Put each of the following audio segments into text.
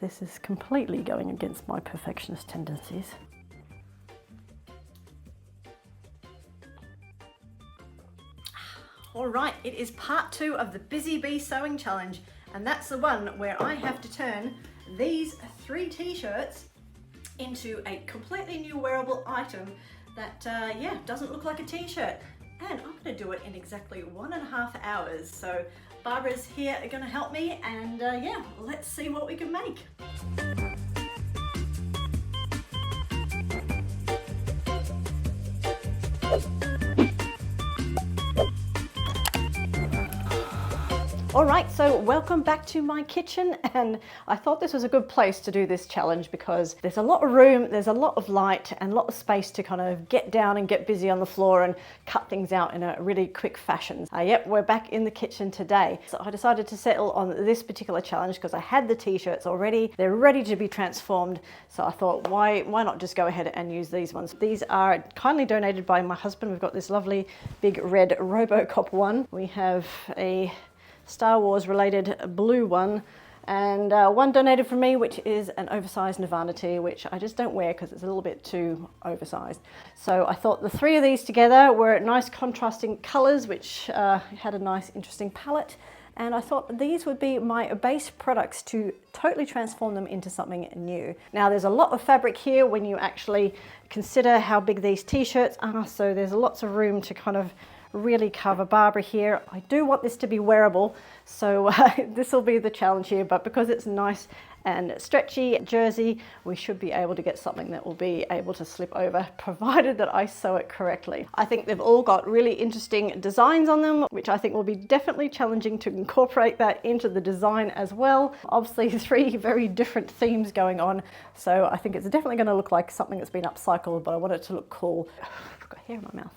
This is completely going against my perfectionist tendencies. All right, it is part 2 of the Busy Bee Sewing Challenge, and that's the one where I have to turn these 3 t-shirts into a completely new wearable item that, yeah, doesn't look like a t-shirt. And I'm gonna do it in exactly 1.5 hours. So Barbara's here gonna help me, and yeah, let's see what we can make. All right, so welcome back to my kitchen, and I thought this was a good place to do this challenge because there's a lot of room, there's a lot of light and a lot of space to kind of get down and get busy on the floor and cut things out in a really quick fashion. Yep, we're back in the kitchen today. So I decided to settle on this particular challenge because I had the t-shirts already. They're ready to be transformed. So I thought, why not just go ahead and use these ones? These are kindly donated by my husband. We've got this lovely big red RoboCop one. We have a Star Wars related blue one, and one donated from me, which is an oversized Nirvana tee, which I just don't wear because it's a little bit too oversized. So I thought the 3 of these together were nice contrasting colors, which had a nice interesting palette, and I thought these would be my base products to totally transform them into something new. Now there's a lot of fabric here when you actually consider how big these t-shirts are, so there's lots of room to kind of really cover Barbara here. I do want this to be wearable, so this will be the challenge here, but because it's nice and stretchy jersey, we should be able to get something that will be able to slip over, provided that I sew it correctly. I think they've all got really interesting designs on them, which I think will be definitely challenging to incorporate that into the design as well. Obviously 3 very different themes going on, so I think it's definitely going to look like something that's been upcycled, but I want it to look cool. I've got hair in my mouth.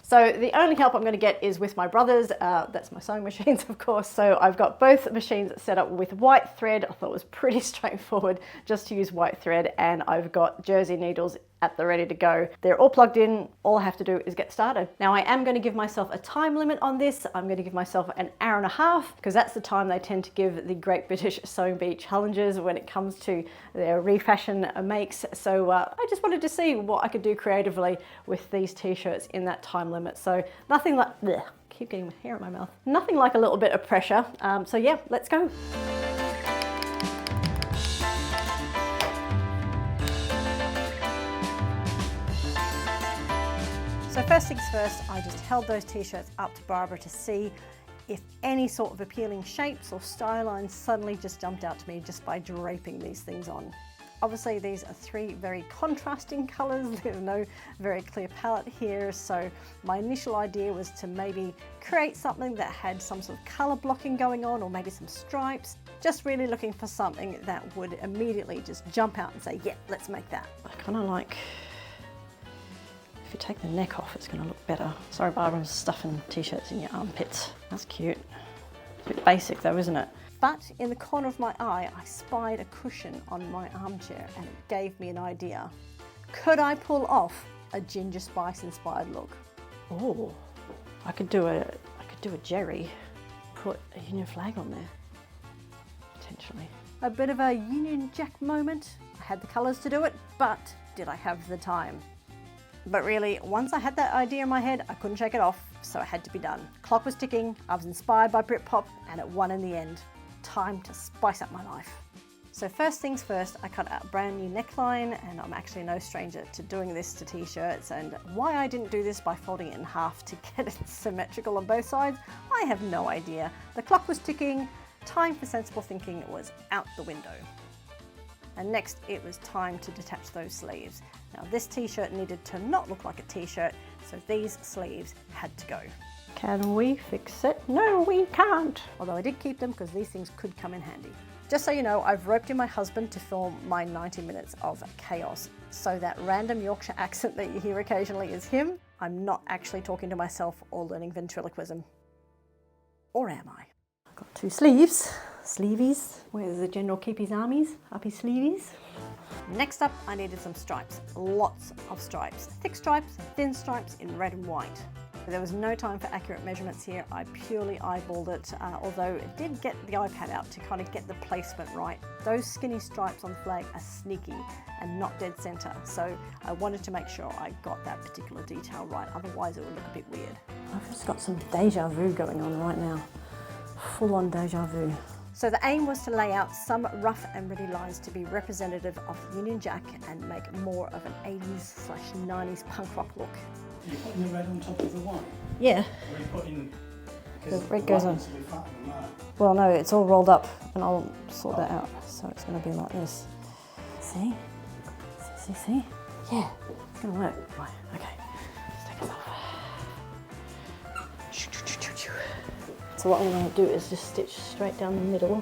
So the only help I'm going to get is with my brother's, that's my sewing machines of course, so I've got both machines set up with white thread. I thought it was pretty straightforward just to use white thread, and I've got jersey needles at the ready to go. They're all plugged in, all I have to do is get started. Now I am going to give myself a time limit on this. I'm going to give myself an hour and a half because that's the time they tend to give the Great British Sewing Bee challenges when it comes to their refashion makes. So I just wanted to see what I could do creatively with these t-shirts in that time limit. So nothing like, bleh, keep getting my hair in my mouth. Nothing like a little bit of pressure. So yeah, let's go. So first things first, I just held those t-shirts up to Barbara to see if any sort of appealing shapes or style lines suddenly just jumped out to me just by draping these things on. Obviously these are 3 very contrasting colours, there's no very clear palette here, so my initial idea was to maybe create something that had some sort of colour blocking going on, or maybe some stripes. Just really looking for something that would immediately just jump out and say, yeah, let's make that. I kind of like, if you take the neck off, it's going to look better. Sorry Barbara, I'm stuffing t-shirts in your armpits. That's cute. A bit basic though, isn't it? But in the corner of my eye, I spied a cushion on my armchair and it gave me an idea. Could I pull off a ginger spice inspired look? Oh, I could do a Jerry. Put a Union flag on there, potentially. A bit of a Union Jack moment. I had the colours to do it, but did I have the time? But really, once I had that idea in my head, I couldn't shake it off, so it had to be done. Clock was ticking, I was inspired by Britpop, and it won in the end. Time to spice up my life. So first things first, I cut out a brand new neckline, and I'm actually no stranger to doing this to t-shirts, and why I didn't do this by folding it in half to get it symmetrical on both sides, I have no idea. The clock was ticking, time for sensible thinking was out the window. And next it was time to detach those sleeves. Now this t-shirt needed to not look like a t-shirt, so these sleeves had to go. Can we fix it? No, we can't. Although I did keep them because these things could come in handy. Just so you know, I've roped in my husband to film my 90 minutes of chaos. So that random Yorkshire accent that you hear occasionally is him. I'm not actually talking to myself or learning ventriloquism. Or am I? I've got 2 sleeves. Sleevies. Where's the General keep his armies? Up his sleevies. Next up, I needed some stripes. Lots of stripes. Thick stripes, thin stripes in red and white. There was no time for accurate measurements here. I purely eyeballed it, although it did get the iPad out to kind of get the placement right. Those skinny stripes on the flag are sneaky and not dead center, so I wanted to make sure I got that particular detail right, otherwise it would look a bit weird. I've just got some deja vu going on right now. Full on deja vu. So the aim was to lay out some rough and ready lines to be representative of the Union Jack and make more of an 80s/90s punk rock look. Are you putting the red on top of the white? Yeah. Or are you putting... The red goes on. To be fatter than that. Well, no, it's all rolled up and I'll sort that out. So it's going to be like this. See? See? Yeah, it's going to work. Right, okay. Let's take this off. So what I'm going to do is just stitch straight down the middle.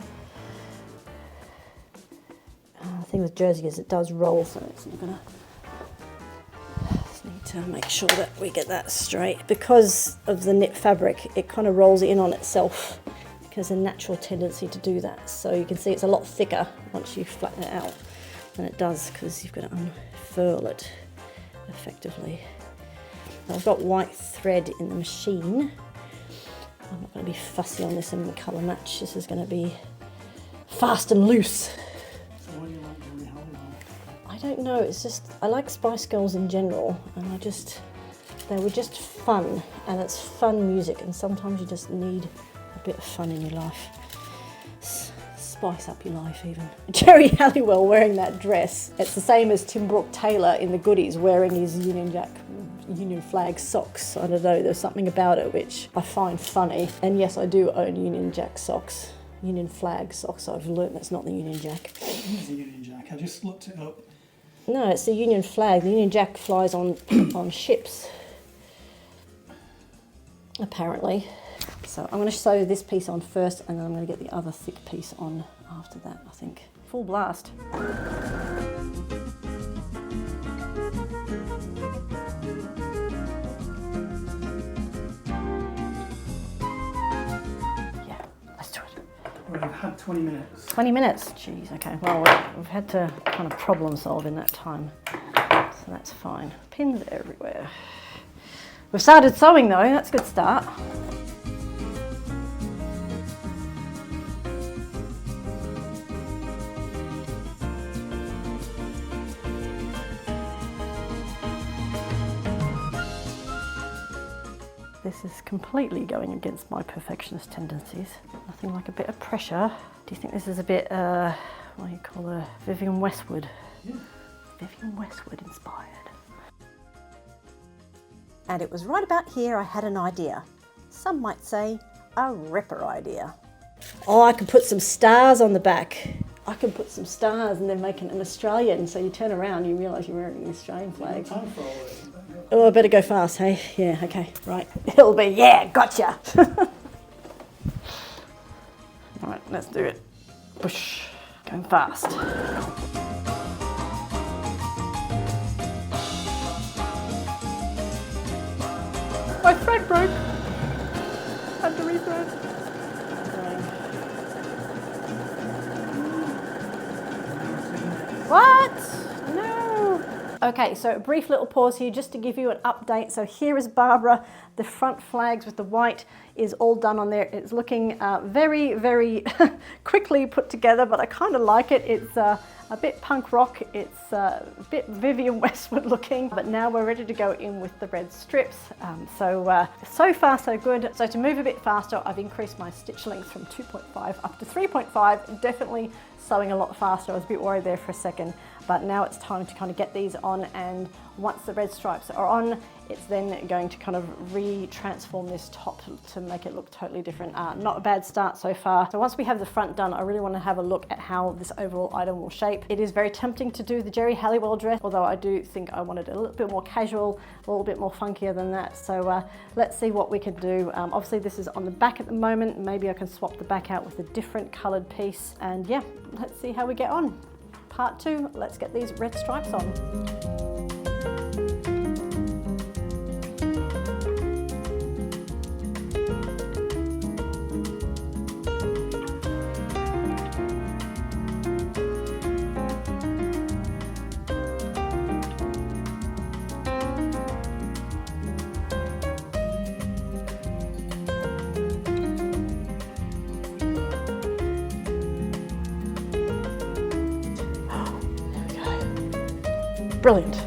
The thing with jersey is it does roll, so it's not going to... Just need to make sure that we get that straight. Because of the knit fabric, it kind of rolls in on itself. There's a natural tendency to do that. So you can see it's a lot thicker once you flatten it out than it does, because you've got to unfurl it effectively. I've got white thread in the machine. I'm not going to be fussy on this and colour match. This is going to be fast and loose. So what do you like doing Halloween? I don't know, it's just, I like Spice Girls in general, and they were just fun, and it's fun music, and sometimes you just need a bit of fun in your life. Spice up your life even. Jerry Halliwell wearing that dress, it's the same as Tim Brooke Taylor in The Goodies wearing his Union flag socks. I don't know, there's something about it which I find funny. And yes, I do own Union Jack socks. Union flag socks. I've learnt that's not the Union Jack. It is the Union Jack, I just looked it up. No, it's the Union flag. The Union Jack flies on ships, apparently. So I'm going to sew this piece on first, and then I'm going to get the other thick piece on after that, I think. Full blast. Yeah, let's do it. We've had 20 minutes. 20 minutes? Jeez, okay. Well, we've had to kind of problem solve in that time, so that's fine. Pins everywhere. We've started sewing though, that's a good start. This is completely going against my perfectionist tendencies. Nothing like a bit of pressure. Do you think this is a bit, what do you call a Vivienne Westwood? Yeah. Vivienne Westwood inspired. And it was right about here I had an idea. Some might say a ripper idea. Oh, I could put some stars on the back. I could put some stars and then make it an Australian. So you turn around and you realise you're wearing an Australian flag. Time for all this. Oh, I better go fast, hey? Yeah, okay, right. It'll be, yeah, gotcha. All right, let's do it. Push, going fast. My thread broke. Had to rethread. What? No. Okay, so a brief little pause here just to give you an update. So here is Barbara. The front flags with the white is all done on there. It's looking very, very quickly put together, but I kind of like it. It's a bit punk rock. It's a bit Vivienne Westwood looking, but now we're ready to go in with the red strips. So far so good. So to move a bit faster, I've increased my stitch length from 2.5 up to 3.5. Definitely sewing a lot faster. I was a bit worried there for a second, but now it's time to kind of get these on, and once the red stripes are on, it's then going to kind of re-transform this top to make it look totally different. Not a bad start so far. So once we have the front done, I really want to have a look at how this overall item will shape. It is very tempting to do the Jerry Halliwell dress, although I do think I wanted a little bit more casual, a little bit more funkier than that. So let's see what we can do. Obviously this is on the back at the moment. Maybe I can swap the back out with a different colored piece. And yeah, let's see how we get on. Part 2, let's get these red stripes on. Brilliant.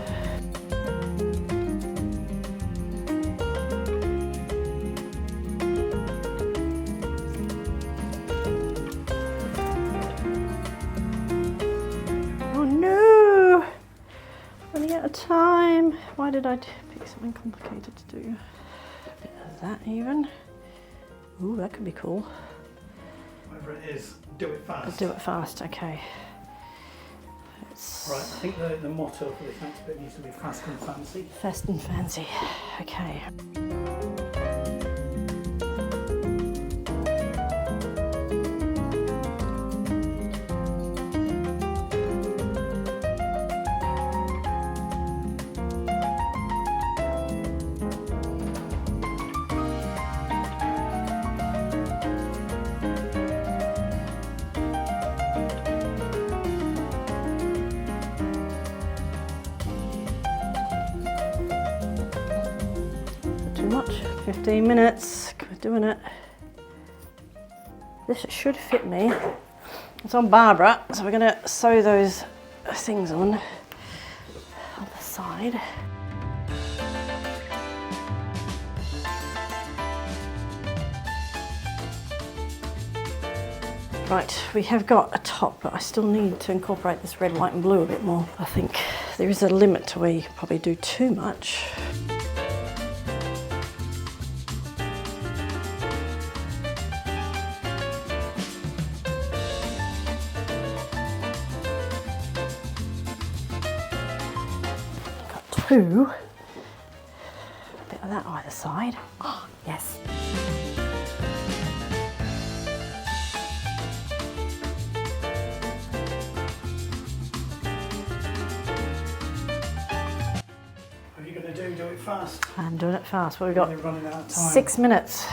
Oh no! Running out of time. Why did I pick something complicated to do? A bit of that even. Ooh, that could be cool. Whatever it is, do it fast. I'll do it fast, okay. Right, I think the motto for this next bit needs to be fast and fancy. Fast and fancy, okay. Too much. 15 minutes. We're doing it. This should fit me. It's on Barbara, so we're going to sew those things on the side. Right, we have got a top, but I still need to incorporate this red, white and blue a bit more. I think there is a limit to where you can probably do too much. Got two. A bit of that either side. Oh, yes. What are you going to do? Do it fast. I'm doing it fast. Well, we've got You're running out of time. 6 minutes.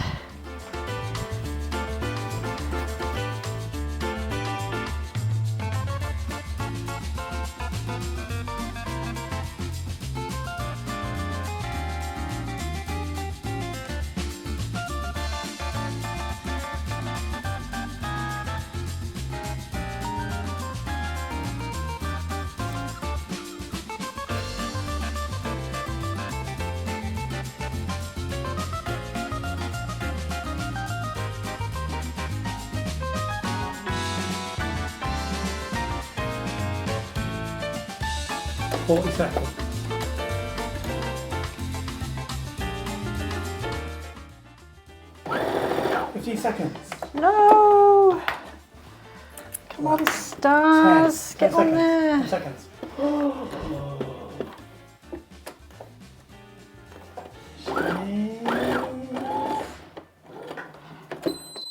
Forty seconds. $15. No! Come on, stars. 10 Get on seconds. there. 10 seconds.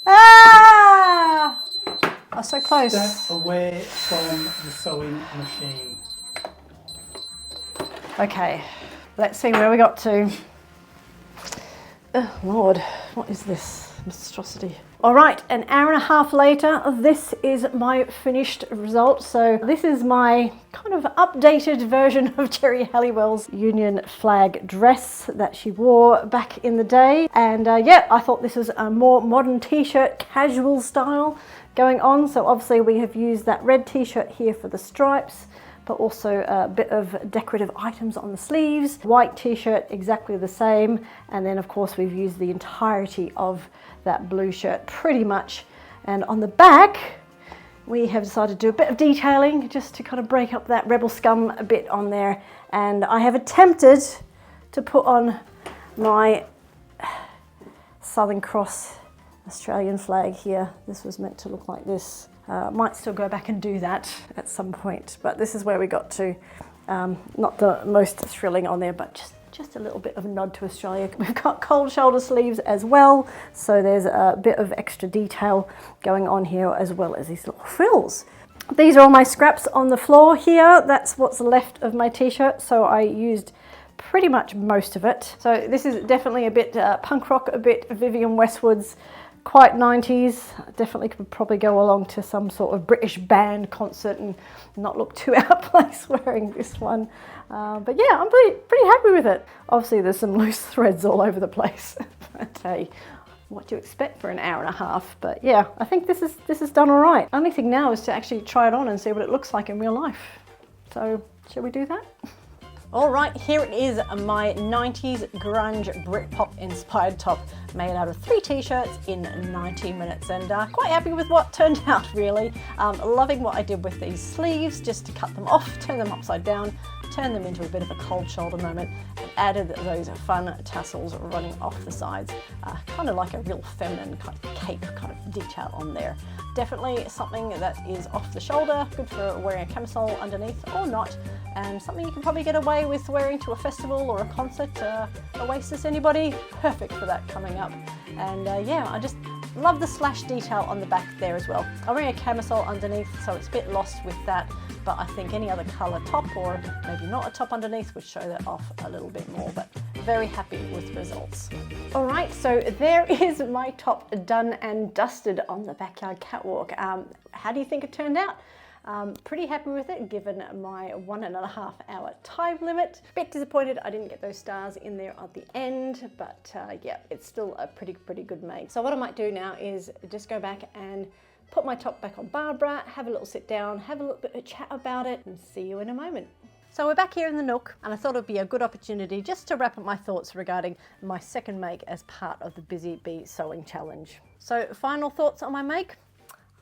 Ah! Oh, so close. Step away from the sewing machine. Okay, let's see where we got to. Oh, Lord, what is this monstrosity? All right, an hour and a half later, this is my finished result. So this is my kind of updated version of Jerry Halliwell's Union flag dress that she wore back in the day. And yeah, I thought this was a more modern t-shirt, casual style going on. So obviously we have used that red t-shirt here for the stripes, but also a bit of decorative items on the sleeves. White t-shirt, exactly the same. And then of course we've used the entirety of that blue shirt pretty much. And on the back, we have decided to do a bit of detailing just to kind of break up that rebel scum a bit on there. And I have attempted to put on my Southern Cross Australian flag here. This was meant to look like this. Might still go back and do that at some point, but this is where we got to. Not the most thrilling on there, but just a little bit of a nod to Australia. We've got cold shoulder sleeves as well, so there's a bit of extra detail going on here, as well as these little frills. These are all my scraps on the floor here. That's what's left of my t-shirt, so I used pretty much most of it. So this is definitely a bit punk rock, a bit Vivienne Westwood's, quite 90s. Definitely could probably go along to some sort of British band concert and not look too out of place wearing this one. But yeah, I'm pretty happy with it. Obviously there's some loose threads all over the place. But hey, what do you expect for an hour and a half? But yeah, I think this is done all right. Only thing now is to actually try it on and see what it looks like in real life. So shall we do that? All right, here it is, my 90s grunge Britpop inspired top made out of 3 t-shirts in 90 minutes, and quite happy with what turned out really. Loving what I did with these sleeves, just to cut them off, turn them upside down, turn them into a bit of a cold shoulder moment, and added those fun tassels running off the sides, kind of like a real feminine kind of cape kind of detail on there. Definitely something that is off the shoulder, good for wearing a camisole underneath or not, and something you can probably get away with wearing to a festival or a concert. Oasis, anybody? Perfect for that coming up. And yeah, I just love the slash detail on the back there as well. I'm wearing a camisole underneath, so it's a bit lost with that, but I think any other colour top, or maybe not a top underneath, would show that off a little bit more, but very happy with the results. All right, so there is my top done and dusted on the backyard catwalk. How do you think it turned out? Pretty happy with it given my 1.5 hour time limit. Bit disappointed I didn't get those stars in there at the end, but yeah, it's still a pretty good make. So what I might do now is just go back and put my top back on Barbara, have a little sit down, have a little bit of chat about it, and see you in a moment. So we're back here in the nook, and I thought it'd be a good opportunity just to wrap up my thoughts regarding my second make as part of the Busy Bee Sewing Challenge. So final thoughts on my make?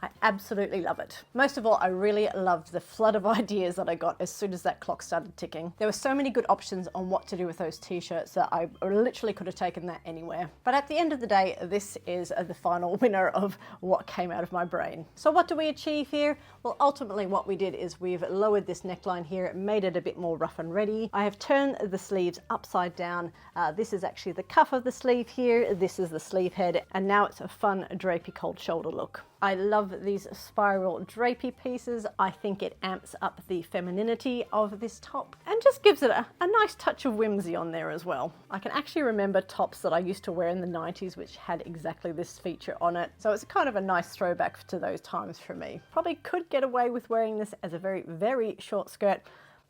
I absolutely love it. Most of all, I really loved the flood of ideas that I got as soon as that clock started ticking. There were so many good options on what to do with those t-shirts that I literally could have taken that anywhere. But at the end of the day, this is the final winner of what came out of my brain. So what do we achieve here? Well, ultimately what we did is we've lowered this neckline here, made it a bit more rough and ready. I have turned the sleeves upside down. This is actually the cuff of the sleeve here. This is the sleeve head, and now it's a fun drapey cold shoulder look. I love these spiral drapey pieces. I think it amps up the femininity of this top and just gives it a nice touch of whimsy on there as well. I can actually remember tops that I used to wear in the 90s which had exactly this feature on it. So it's kind of a nice throwback to those times for me. Probably could get away with wearing this as a very short skirt.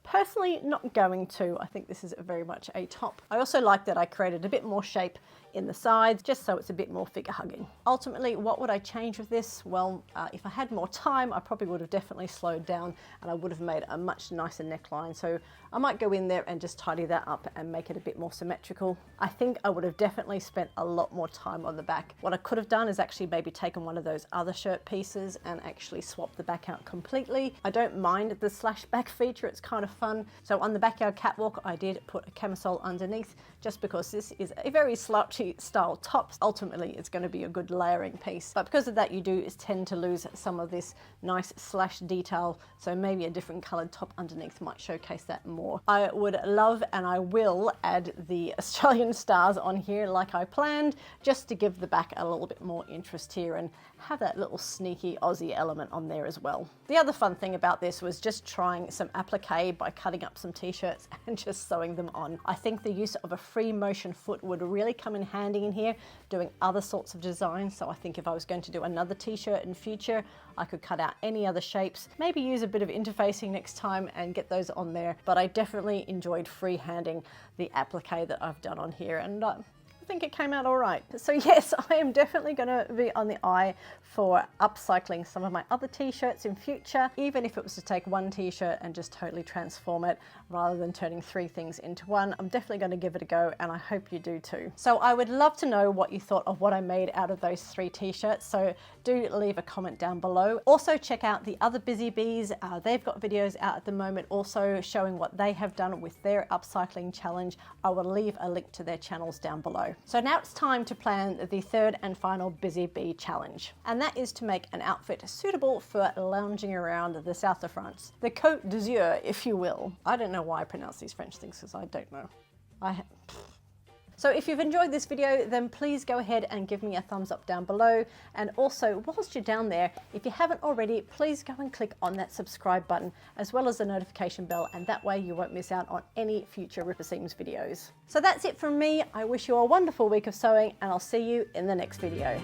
Personally, not going to. I think this is very much a top. I also like that I created a bit more shape in the sides, just so it's a bit more figure hugging. Ultimately, what would I change with this? Well, if I had more time, I probably would have definitely slowed down and I would have made a much nicer neckline. So I might go in there and just tidy that up and make it a bit more symmetrical. I think I would have definitely spent a lot more time on the back. What I could have done is actually maybe taken one of those other shirt pieces and actually swap the back out completely. I don't mind the slash back feature, it's kind of fun. So on the backyard catwalk, I did put a camisole underneath just because this is a very slouchy style top. Ultimately, it's going to be a good layering piece. But because of that, you do tend to lose some of this nice slash detail. So maybe a different colored top underneath might showcase that more. I would love, and I will add the Australian stars on here like I planned, just to give the back a little bit more interest here and have that little sneaky Aussie element on there as well. The other fun thing about this was just trying some applique by cutting up some t-shirts and just sewing them on. I think the use of a free motion foot would really come in handy in here doing other sorts of designs. So I think if I was going to do another t-shirt in future, I could cut out any other shapes, maybe use a bit of interfacing next time and get those on there. But I definitely enjoyed freehanding the applique that I've done on here, and I think it came out all right. So yes, I am definitely going to be on the eye for upcycling some of my other t-shirts in future, even if it was to take one t-shirt and just totally transform it rather than turning 3 things into one. I'm definitely going to give it a go, and I hope you do too. So I would love to know what you thought of what I made out of those 3 t-shirts, so do leave a comment down below. Also check out the other Busy Bees. They've got videos out at the moment also showing what they have done with their upcycling challenge. I will leave a link to their channels down below. So now it's time to plan the 3rd and final Busy Bee challenge, and that is to make an outfit suitable for lounging around the south of France. The Côte d'Azur, if you will. I don't know why I pronounce these French things because I don't know. So if you've enjoyed this video, then please go ahead and give me a thumbs up down below. And also, whilst you're down there, if you haven't already, please go and click on that subscribe button, as well as the notification bell, and that way you won't miss out on any future Ripper Seams videos. So that's it from me. I wish you a wonderful week of sewing, and I'll see you in the next video.